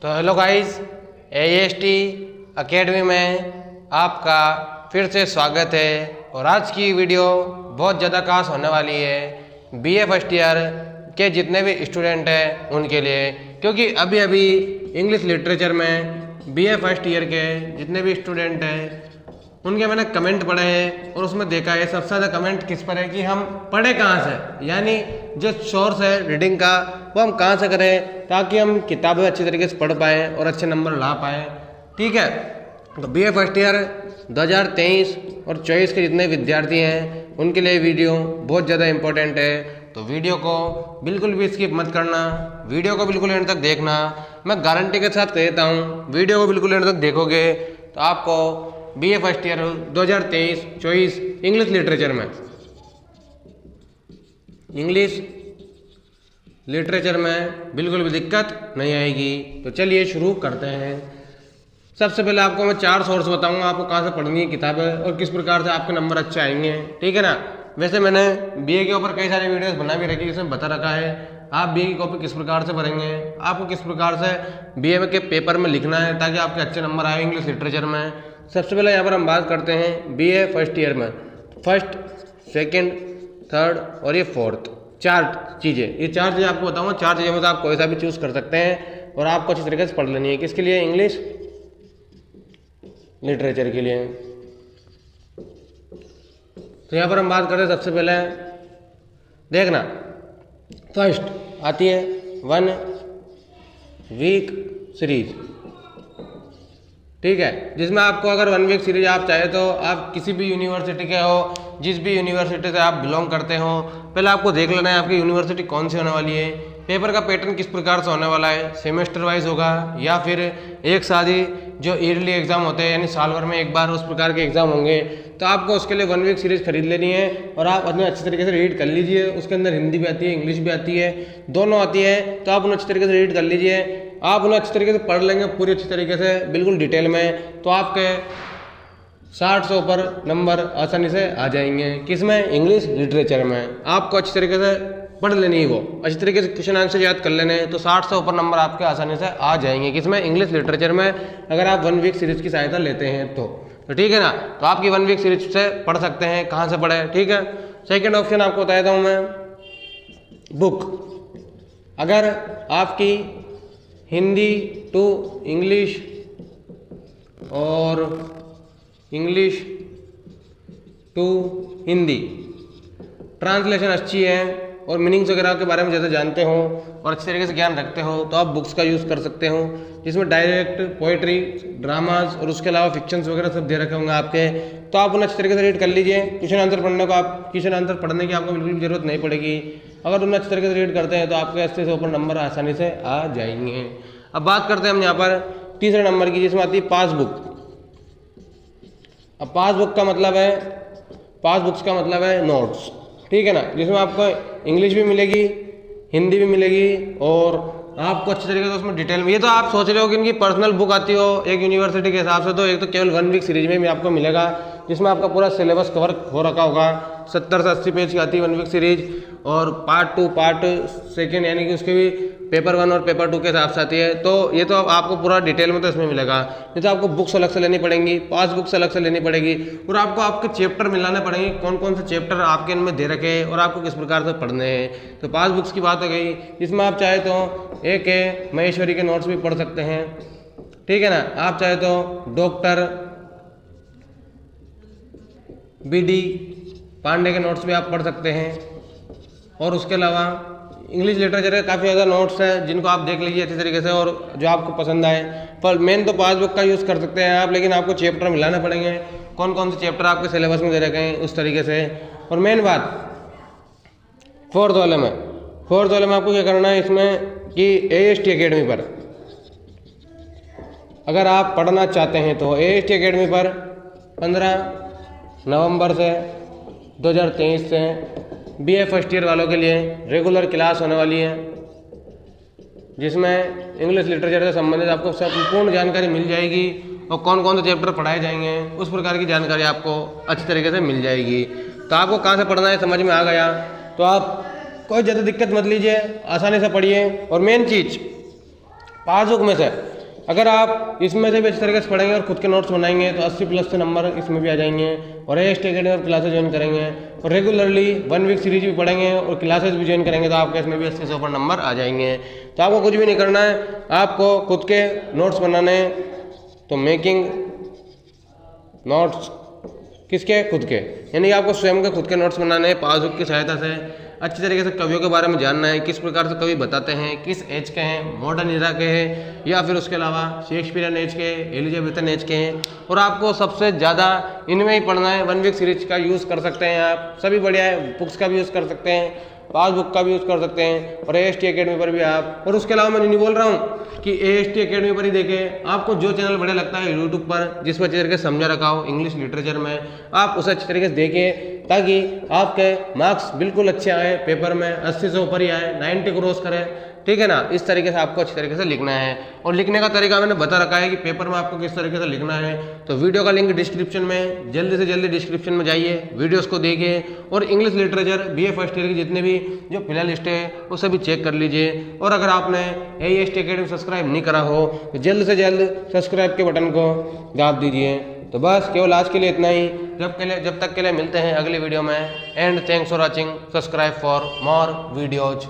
तो hello guys, AST academy में आपका फिर से स्वागत है। और आज की वीडियो बहुत ज़्यादा खास होने वाली है BA फर्स्ट ईयर के जितने भी स्टूडेंट हैं उनके लिए, क्योंकि अभी अभी इंग्लिश लिटरेचर में BA फर्स्ट ईयर के जितने भी स्टूडेंट हैं उनके मैंने कमेंट पढ़े हैं और उसमें देखा है सबसे ज़्यादा कमेंट किस पर है कि हम पढ़े कहाँ से, यानी जो सोर्स है रीडिंग का वो हम कहाँ से करें ताकि हम किताबें अच्छी तरीके से पढ़ पाएँ और अच्छे नंबर ला पाएँ। ठीक है, तो BA फर्स्ट ईयर 2023 और 24 के जितने विद्यार्थी हैं उनके लिए वीडियो बहुत ज़्यादा इम्पोर्टेंट है। तो वीडियो को बिल्कुल भी स्किप मत करना, वीडियो को बिल्कुल एंड तक देखना। मैं गारंटी के साथ कहता हूँ वीडियो को बिल्कुल एंड तक देखोगे तो आपको BA first year 2023-24 English literature में बिल्कुल भी दिक्कत नहीं आएगी। तो चलिए शुरू करते हैं। सबसे पहले आपको मैं 4 सोर्स बताऊंगा आपको कहाँ से पढ़नी है किताबें और किस प्रकार से आपके नंबर अच्छे आएंगे। ठीक है ना। वैसे मैंने BA के ऊपर कई सारे वीडियोस बना भी रखी जिसमें बता रखा है आप BA की कॉपी किस प्रकार से भरेंगे, आपको किस प्रकार से BA के पेपर में लिखना है ताकि आपके अच्छे नंबर आए इंग्लिश लिटरेचर में। सबसे पहले यहाँ पर हम बात करते हैं BA फर्स्ट ईयर में फर्स्ट, सेकंड, थर्ड और ये फोर्थ 4 चीज़ें। ये 4 चीज़ें आपको बताऊंगा। 4 चीज़ों में से आप कोई सा भी चूज़ कर सकते हैं और आपको अच्छी तरीके से पढ़ लेनी है। किसके लिए? इंग्लिश लिटरेचर के लिए। तो यहाँ पर हम बात करते हैं सबसे पहले देखना, फर्स्ट आती है 1 वीक सीरीज। ठीक है, जिसमें आपको अगर 1 वीक सीरीज आप चाहे तो आप किसी भी यूनिवर्सिटी के हो, जिस भी यूनिवर्सिटी से आप बिलोंग करते हो, पहले आपको देख लेना है आपकी यूनिवर्सिटी कौन सी होने वाली है, पेपर का पैटर्न किस प्रकार से होने वाला है, सेमेस्टर वाइज होगा या फिर एक साथ ही जो ईयरली एग्जाम होते हैं यानी साल भर में एक बार उस प्रकार के एग्जाम होंगे। तो आपको उसके लिए 1 वीक सीरीज खरीद लेनी है और आप अपने अच्छी तरीके से रीड कर लीजिए। उसके अंदर हिंदी भी आती है, इंग्लिश भी आती है, दोनों आती है। तो आप उन्हें अच्छी तरीके से रीड कर लीजिए। आप उन्हें अच्छी तरीके से पढ़ लेंगे पूरी अच्छी तरीके से बिल्कुल डिटेल में, तो आपके 60 से ऊपर नंबर आसानी से आ जाएंगे। किसमें? इंग्लिश लिटरेचर में। आपको अच्छी तरीके से पढ़ लेनी है, वो अच्छी तरीके से क्वेश्चन आंसर याद कर लेने हैं, तो 60 से ऊपर नंबर आपके आसानी से आ जाएंगे। किसमें? इंग्लिश लिटरेचर में, अगर आप 1 वीक सीरीज की सहायता लेते हैं तो ठीक है ना। तो आपकी 1 वीक सीरीज से पढ़ सकते हैं। कहाँ से पढ़े? ठीक है। सेकेंड ऑप्शन आपको बता देता हूँ मैं, बुक। अगर आपकी हिंदी टू इंग्लिश और इंग्लिश टू हिंदी ट्रांसलेशन अच्छी है और मीनिंग्स वगैरह के बारे में ज़्यादा जानते हो और अच्छी तरीके से ज्ञान रखते हो तो आप बुक्स का यूज़ कर सकते हो, जिसमें डायरेक्ट पोइट्री, ड्रामाज और उसके अलावा फिक्शंस वगैरह सब दे रखे होंगे आपके। तो आप उन्हें अच्छी तरीके से रीड कर लीजिए। क्वेश्चन आंसर पढ़ने को आप क्वेश्चन आंसर पढ़ने की आपको बिल्कुल भी जरूरत नहीं पड़ेगी। अगर उन्हें अच्छी तरीके से रीड करते हैं तो आपके 80 से ऊपर नंबर आसानी से आ जाएंगे। अब बात करते हैं हम यहाँ पर तीसरे नंबर की, जिसमें आती है पासबुक। अब पासबुक्स का मतलब है नोट्स। ठीक है ना, जिसमें आपको इंग्लिश भी मिलेगी, हिंदी भी मिलेगी और आपको अच्छी तरीके से उसमें डिटेल में। ये तो आप सोच रहे हो कि इनकी पर्सनल बुक आती हो एक यूनिवर्सिटी के हिसाब से, तो एक तो केवल 1 वीक सीरीज में भी आपको मिलेगा जिसमें आपका पूरा सिलेबस कवर हो रखा होगा। 70 से 80 पेज की आती है 1 वीक सीरीज और पार्ट 2 पार्ट सेकेंड यानी कि उसके भी पेपर 1 और पेपर 2 के हिसाब से आती है। तो ये तो आपको पूरा डिटेल में तो इसमें मिलेगा। नहीं तो आपको बुक्स अलग से लेनी पड़ेंगी, पासबुक्स अलग से लेनी पड़ेगी और आपको आपके चैप्टर मिलाने पड़ेंगे, कौन कौन से चैप्टर आपके इनमें दे रखे हैं और आपको किस प्रकार से पढ़ने हैं। तो पासबुक्स की बात हो गई, जिसमें आप चाहे तो एक महेश्वरी के नोट्स भी पढ़ सकते हैं। ठीक है ना। आप चाहे तो डॉक्टर BD पांडे के नोट्स भी आप पढ़ सकते हैं और उसके अलावा इंग्लिश लिटरेचर के काफ़ी ज़्यादा नोट्स हैं जिनको आप देख लीजिए अच्छी तरीके से और जो आपको पसंद आए। पर मेन तो पासबुक का यूज़ कर सकते हैं आप, लेकिन आपको चैप्टर मिलाने पड़ेंगे, कौन कौन से चैप्टर आपके सिलेबस में दे रखे हैं उस तरीके से। और मेन बात फोर्थ वाले में आपको क्या करना है इसमें कि AST एकेडमी पर अगर आप पढ़ना चाहते हैं तो AST एकेडमी पर 15 नवंबर से 2023 से BA फर्स्ट ईयर वालों के लिए रेगुलर क्लास होने वाली है, जिसमें इंग्लिश लिटरेचर से संबंधित आपको संपूर्ण जानकारी मिल जाएगी और कौन कौन से चैप्टर पढ़ाए जाएंगे उस प्रकार की जानकारी आपको अच्छी तरीके से मिल जाएगी। तो आपको कहाँ से पढ़ना है समझ में आ गया, तो आप कोई ज़्यादा दिक्कत मत लीजिए, आसानी से पढ़िए। और मेन चीज़ 5 बुक में से अगर आप इसमें से भी अच्छी तरीके से पढ़ेंगे और खुद के नोट्स बनाएंगे तो 80+ से नंबर इसमें भी आ जाएंगे। और AIST अकेडमी और क्लासेस ज्वाइन करेंगे और रेगुलरली 1 वीक सीरीज भी पढ़ेंगे और क्लासेस भी ज्वाइन करेंगे तो आपके इसमें भी 80 से ऊपर नंबर आ जाएंगे। तो आपको कुछ भी नहीं करना है, आपको खुद के नोट्स बनाने, तो मेकिंग नोट्स किसके, खुद के, यानी आपको स्वयं के खुद के नोट्स बनाने हैं। पासबुक की सहायता से अच्छी तरीके से कवियों के बारे में जानना है, किस प्रकार से कवि बताते हैं, किस एज के हैं, मॉडर्न एरा के हैं या फिर उसके अलावा शेक्सपियरियन एज के, एलिजाबेथन एज के हैं। और आपको सबसे ज़्यादा इनमें ही पढ़ना है। 1 वीक सीरीज का यूज़ कर सकते हैं आप, सभी बढ़िया है, बुक्स का भी यूज़ कर सकते हैं, पासबुक का भी यूज़ कर सकते हैं और AIST अकेडमी पर भी आप। और उसके अलावा मैं नहीं बोल रहा हूँ कि AIST अकेडमी पर ही देखें, आपको जो चैनल बढ़िया लगता है यूट्यूब पर जिसमें अच्छी तरीके से समझा रखा हो इंग्लिश लिटरेचर में, आप उसे अच्छी तरीके से देखें ताकि आपके मार्क्स बिल्कुल अच्छे आए, पेपर में 80 से ऊपर ही आए, 90 क्रॉस करें, ठीक है ना। इस तरीके से आपको अच्छी तरीके से लिखना है और लिखने का तरीका मैंने बता रखा है कि पेपर में आपको किस तरीके से लिखना है। तो वीडियो का लिंक डिस्क्रिप्शन में, जल्दी से जल्दी डिस्क्रिप्शन में जाइए, वीडियोस को देखिए और English literature BA first year की जितने भी जो फिलहाल लिस्ट है वो सभी चेक कर लीजिए। और अगर आपने AIST अकेडमी सब्सक्राइब नहीं करा हो तो जल्द से जल्द सब्सक्राइब के बटन को दाब दीजिए। तो बस केवल आज के लिए इतना ही, जब तक के लिए मिलते हैं अगली वीडियो में। And thanks for watching, subscribe for more videos.